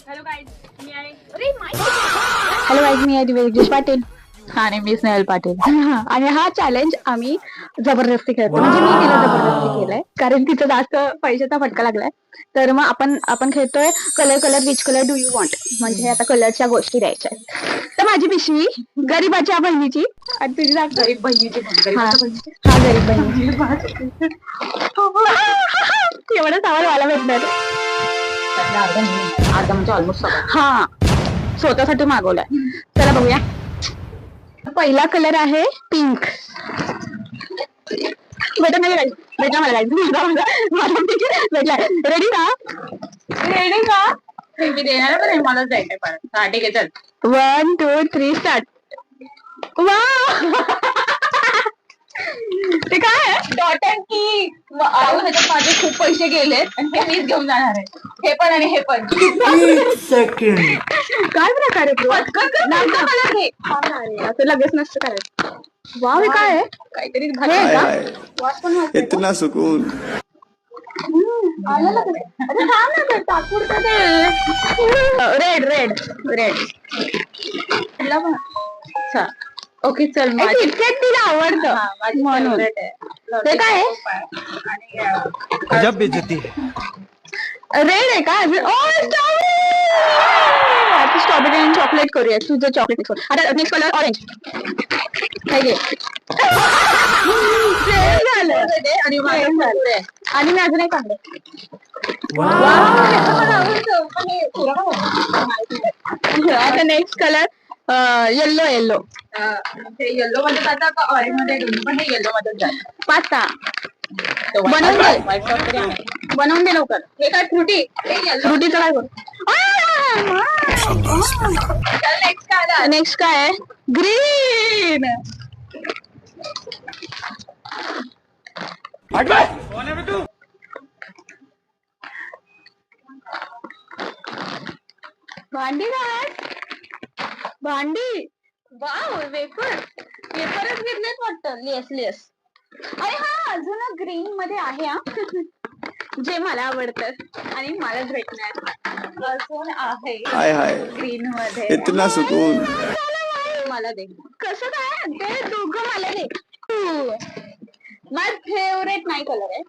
Hello guys, मी आहे दिवेश पाटील आणि मी स्नेहल पाटील. आणि हा चॅलेंज आम्ही जबरदस्ती खेळतो. म्हणजे मी तिला जबरदस्ती केलाय कारण तिचं जास्त पैशाचा फटका लागलाय. तर मग आपण खेळतोय colour which colour do you want. म्हणजे आता कलरच्या गोष्टी द्यायच्या. तर माझी पिशवी गरीबाच्या बहिणीची आणि तुझी गरीब बहिणीची. हा गरीब बहिणीची. एवढं सामान मला भेटणार. अर्धा म्हणजे ऑलमोस्ट हा स्वतःसाठी मागवलाय. चला बघूया. पहिला कलर आहे पिंक. भेटा मला रेडी का? मी देणार पण मलाच जायचंय परत. हा ठीक आहे, चल. 1 2 3 स्टार्ट. वा ते काय डॉटर की ह्याच्यात माझे खूप पैसे गेले आणि हे मीच घेऊन जाणार आहे. हे पण आणि हे पण. सेकंड काय प्रकार आहे? असं लगेच नसतं करायचं. वाव हे काय आहे? काहीतरी इतना सुकून. रेड ओके, चल. तिला आवडतं म्हणून. ते काय आहे? गजब बेइज्जती है. रेड आहे का? स्ट्रॉबेरी आणि चॉकलेट करूया. तुझं चॉकलेट. आता नेक्स्ट कलर ऑरेंज. आणि मी अजून एक आणलं. आता नेक्स्ट कलर येल्लो. येल्लो मध्ये जाता का ऑरेंज मध्ये? पण हे येल्लो मध्ये जात. पास्ता बनवून दे लवकर. हे काय फ्रुटी? फ्रुटीचं काय करू? नेक्स्ट काय आहे? ग्रीन. भांडी काय? भांडी. वाव, वेफरच घेतलेत वाटतं. लेस. अरे हा, अजून ग्रीन मध्ये आहे हा. जे मला आवडतं आणि मलाच भेटणार. अजून आहे हाय हाय ग्रीन मध्ये. इतना सुकून. मला दे. कसं काय? ते दोघं मला दे. माझा फेवरेट नाही कलर आहे.